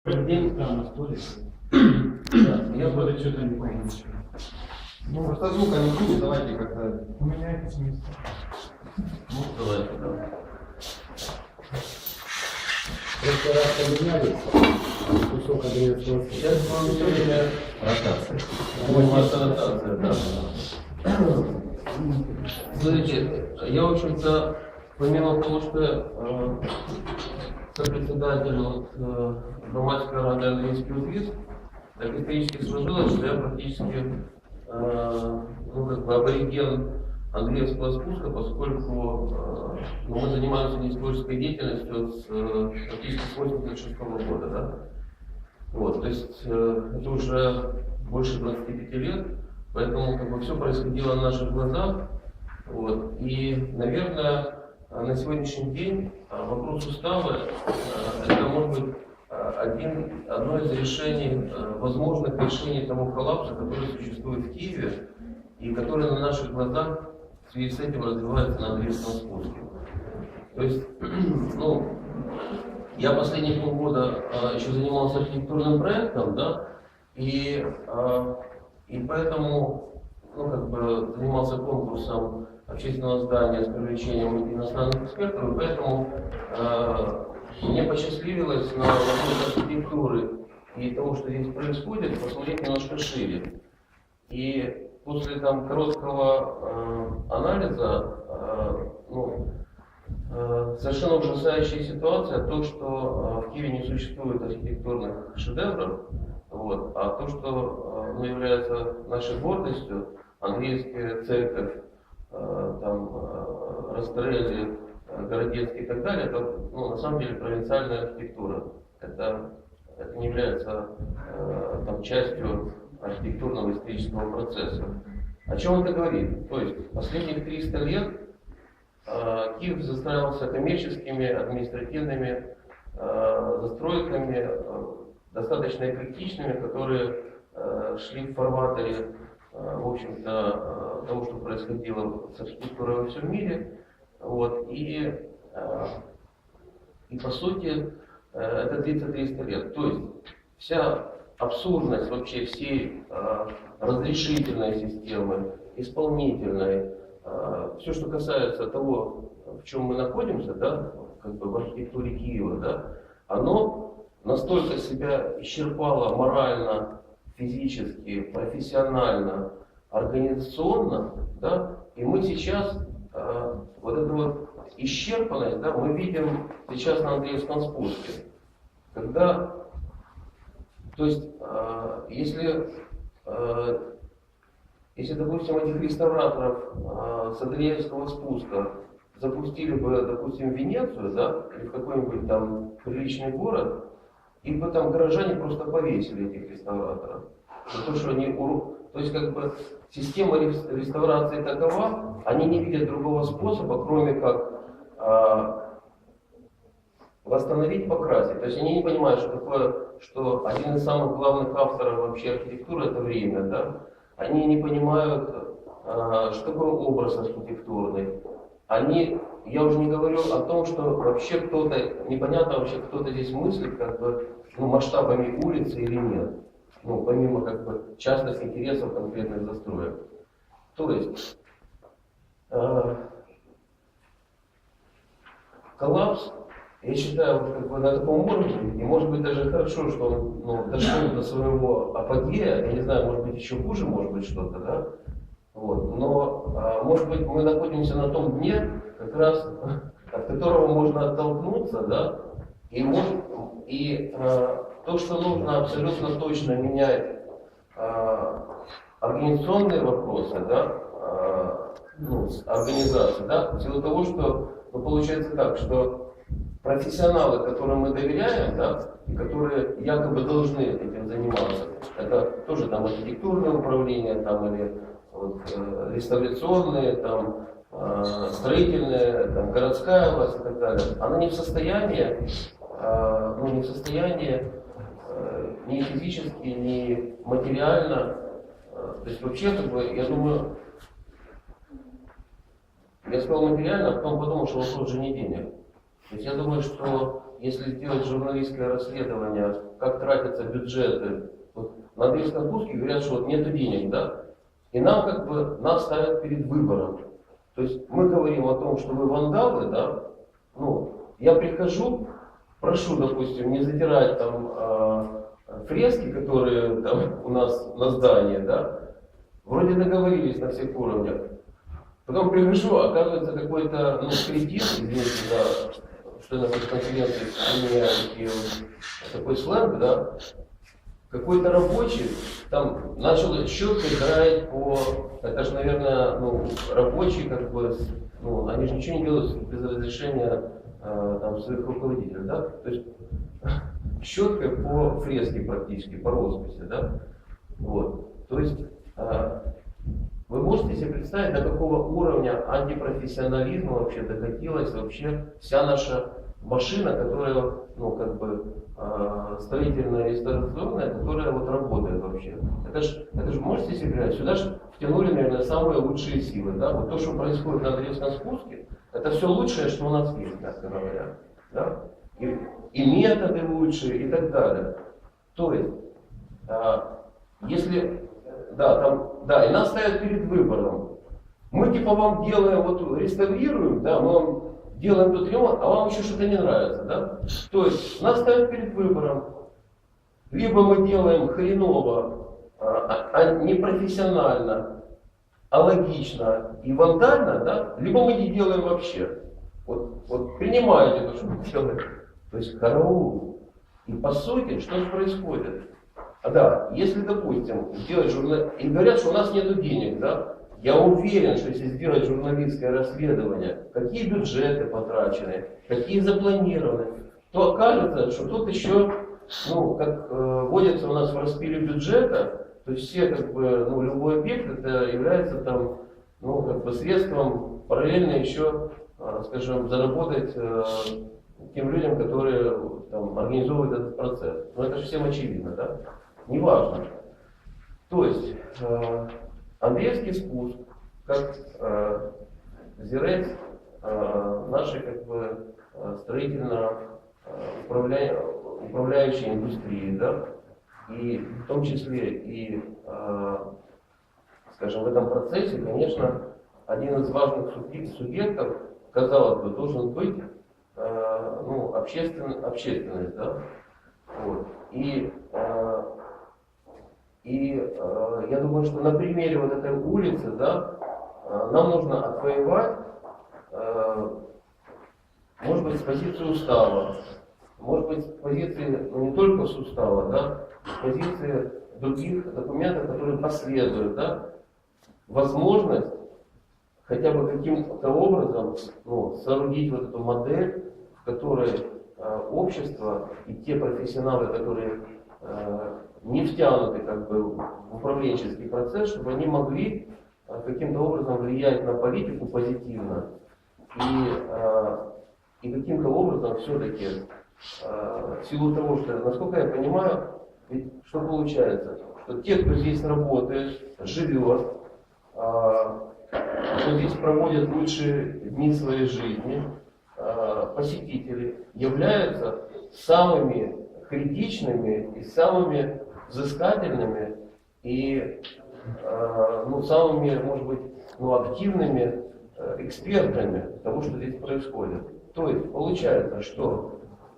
День на столе. Я буду что-то не понял. Ну, просто звука не будет, давайте как-то... У меня это смысл. Ну, давайте, да. В прошлый раз поменялись, кусок Андреевского стула. Сейчас вам сегодня ротация. Ротация, да. Смотрите, я, в общем-то, помимо того, что сопредседатель Громадской Рады английский узбек, так исторически сложилось, что я практически абориген Андреевского спуска, поскольку мы занимаемся неисторической деятельностью практически с 1986 года. Да? Вот, то есть это уже больше 25 лет, поэтому все происходило на наших глазах. Вот, и, наверное, на сегодняшний день вопрос устава это может быть одно из решений, возможных решений того коллапса, который существует в Киеве и который на наших глазах в связи с этим развивается на Андреевском спуске. То есть, я последние полгода еще занимался архитектурным проектом, да, и поэтому занимался конкурсом общественного здания с привлечением иностранных экспертов, и поэтому мне посчастливилось на вопрос архитектуры и того, что здесь происходит, посмотреть немножко шире. И после короткого анализа совершенно ужасающая ситуация, то, что в Киеве не существует архитектурных шедевров, вот, а то, что является нашей гордостью, Андреевская церковь, Растрелли, Городецкий и так далее, это на самом деле провинциальная архитектура. Это не является частью архитектурного исторического процесса. О чем это говорит? То есть последних 300 лет Киев застраивался коммерческими, административными застройками, достаточно эклектичными, которые шли в фарватере, в общем-то, того, что происходило с архитектурой во всем мире. Вот, и по сути это длится 300 лет. То есть вся абсурдность вообще всей разрешительной системы, исполнительной, все, что касается того, в чем мы находимся, да, в архитектуре Киева, да, оно настолько себя исчерпало морально, физически, профессионально, организационно, да, и мы сейчас эту исчерпанность, да, мы видим сейчас на Андреевском спуске. Когда, то есть, если, допустим, этих реставраторов с Андреевского спуска запустили бы, допустим, в Венецию, да, или в какой-нибудь там приличный город, и бы там горожане просто повесили этих реставраторов. За то, что они, то есть система реставрации такова, они не видят другого способа, кроме как восстановить, покрасить. То есть они не понимают, что такое, что один из самых главных авторов вообще архитектуры это время, да? Они не понимают, что такое образ архитектурный. Я уже не говорю о том, что вообще кто-то, непонятно вообще кто-то здесь мыслит масштабами улицы или нет. Помимо частных интересов конкретных застроек. То есть коллапс, я считаю, на таком уровне, и может быть даже хорошо, что он дошел до своего апогея, я не знаю, может быть еще хуже, может быть что-то, да? Вот. Но может быть мы находимся на том дне, как раз от которого можно оттолкнуться, да? И то, что нужно абсолютно точно менять организационные вопросы, да, организации, да, в силу того, что получается так, что профессионалы, которым мы доверяем, да, и которые якобы должны этим заниматься, это тоже архитектурное управление, или реставрационные, строительные, городская власть и так далее, она не в состоянии, ни физически, ни материально, то есть вообще, я думаю, я сказал материально, а потом подумал, что вопрос же не денег. То есть я думаю, что если сделать журналистское расследование как тратятся бюджеты. Вот на Андреевском спуске говорят, что вот нету денег, да? И нам как бы нас ставят перед выбором. То есть мы говорим о том, что вы вандалы, да? Ну, я прихожу, прошу, допустим, не затирать там фрески, которые там у нас на здании, да? Вроде договорились на всех уровнях. Потом прихожу, оказывается какой-то кретин, извините за что на конференции у меня такой сленг, да? Какой-то рабочий там начал щеткой драить по... Это же, наверное, рабочие, как бы, они же ничего не делают без разрешения там, своих руководителей, да? То есть щеткой по фреске практически, по росписи, да? Вот. То есть вы можете себе представить, до какого уровня антипрофессионализма вообще докатилась вообще вся наша машина, которая, как бы, строительная и реставрационная, которая вот работает вообще. Это же можете себе представить, сюда же втянули, наверное, самые лучшие силы, да? Вот то, что происходит на Андреевском спуске, это все лучшее, что у нас есть, мягко говоря, да? И методы лучшие, и так далее. То есть, если... Да, и нас ставят перед выбором. Мы типа вам делаем, вот реставрируем, да, мы вам делаем тут ремонт, а вам еще что-то не нравится, да? То есть нас ставят перед выбором. Либо мы делаем хреново, непрофессионально, алогично и вандально, да? Либо мы не делаем вообще. Вот принимаете то, что мы делаем. То есть караул. И по сути, что же происходит? Да, если, допустим, сделать и говорят, что у нас нет денег, да, я уверен, что если сделать журналистское расследование, какие бюджеты потрачены, какие запланированы, то окажется, что тут еще, как водится у нас в распиле бюджета, то есть все, как бы, любой объект это является там, как бы средством параллельно еще, скажем, заработать тем людям, которые там организовывают этот процесс. Но это же всем очевидно, да? Неважно. То есть Андреевский спуск, как взирец нашей, как бы, строительно-управляющей индустрии, да, и в том числе и, скажем, в этом процессе, конечно, один из важных субъектов, казалось бы, должен быть общественность, да, вот. И я думаю, что на примере вот этой улицы, да, нам нужно отвоевать, может быть, с позиции устава, может быть, с позиции не только с устава, да, с позиции других документов, которые последуют, да, возможность хотя бы каким-то образом соорудить вот эту модель, в которой общество и те профессионалы, которые не втянуты, как бы, в управленческий процесс, чтобы они могли каким-то образом влиять на политику позитивно и каким-то образом все-таки в силу того, что, насколько я понимаю, ведь что получается, что те, кто здесь работает, живет, кто здесь проводит лучшие дни своей жизни, посетители, являются самыми критичными и самыми взыскательными и самыми, может быть, активными экспертами того, что здесь происходит. То есть получается, что,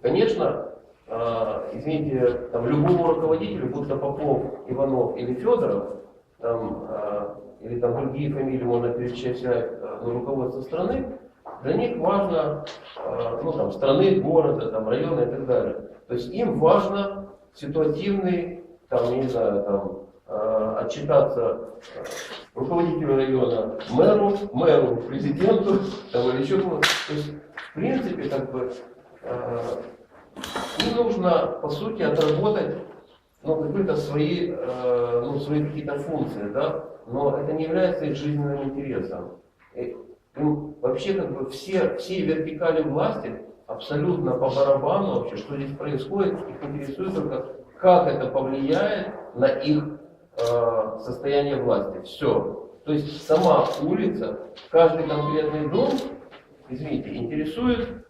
конечно, извините, там, любому руководителю, будь то Попов, Иванов или Федоров, там, или там другие фамилии можно перечислять, руководство страны, для них важно, там, страны, города, там, района и так далее. То есть им важно ситуативный, там, я не знаю, там, отчитаться руководителю района, мэру, президенту, там, или еще кому-то. То есть, в принципе, как бы, им нужно, по сути, отработать, какие-то свои какие-то функции, да, но это не является их жизненным интересом. Им вообще, как бы, все вертикали власти абсолютно по барабану вообще, что здесь происходит, их интересует только, как это повлияет на их состояние власти. Все. То есть сама улица, каждый конкретный дом, извините, интересует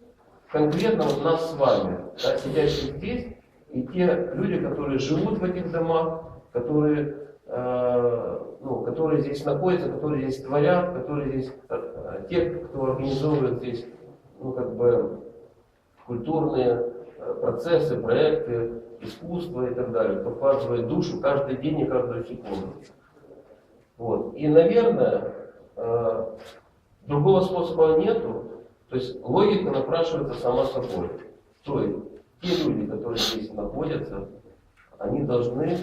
конкретно вот нас с вами, да, сидящих здесь, и те люди, которые живут в этих домах, которые, которые здесь находятся, которые здесь творят, которые здесь, те, кто организовывает здесь, культурные процессы, проекты, искусство и так далее, кто вкладывает душу каждый день и каждую секунду. Вот. И, наверное, другого способа нету, то есть логика напрашивается сама собой. То есть те люди, которые здесь находятся, они должны,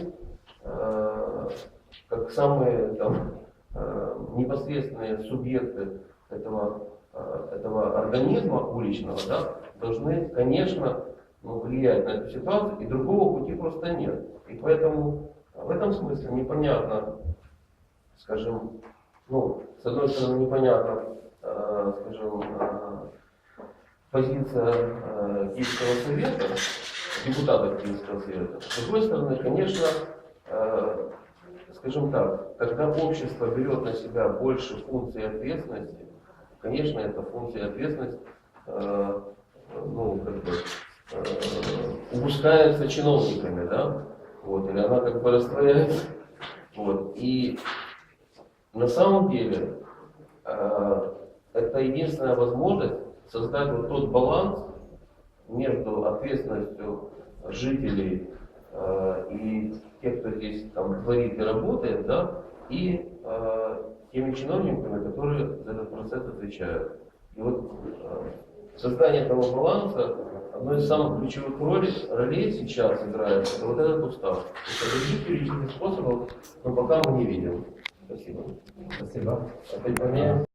как самые непосредственные субъекты этого организма уличного, да, должны, конечно, влиять на эту ситуацию, и другого пути просто нет. И поэтому в этом смысле непонятно, скажем, с одной стороны непонятна, скажем, позиция Киевского совета, депутатов Киевского совета. С другой стороны, конечно, скажем так, когда общество берет на себя больше функций ответственности, конечно, эта функция ответственности упускается чиновниками, да, вот, или она растворяется. Вот. И на самом деле это единственная возможность создать вот тот баланс между ответственностью жителей и тех, кто здесь творит и работает, да, и теми чиновниками, которые за этот процесс отвечают. И вот создание этого баланса, одной из самых ключевых ролей сейчас играет, это вот этот устав. Других юридических способов, но пока мы не видим. Спасибо. Спасибо. Опять поменяем.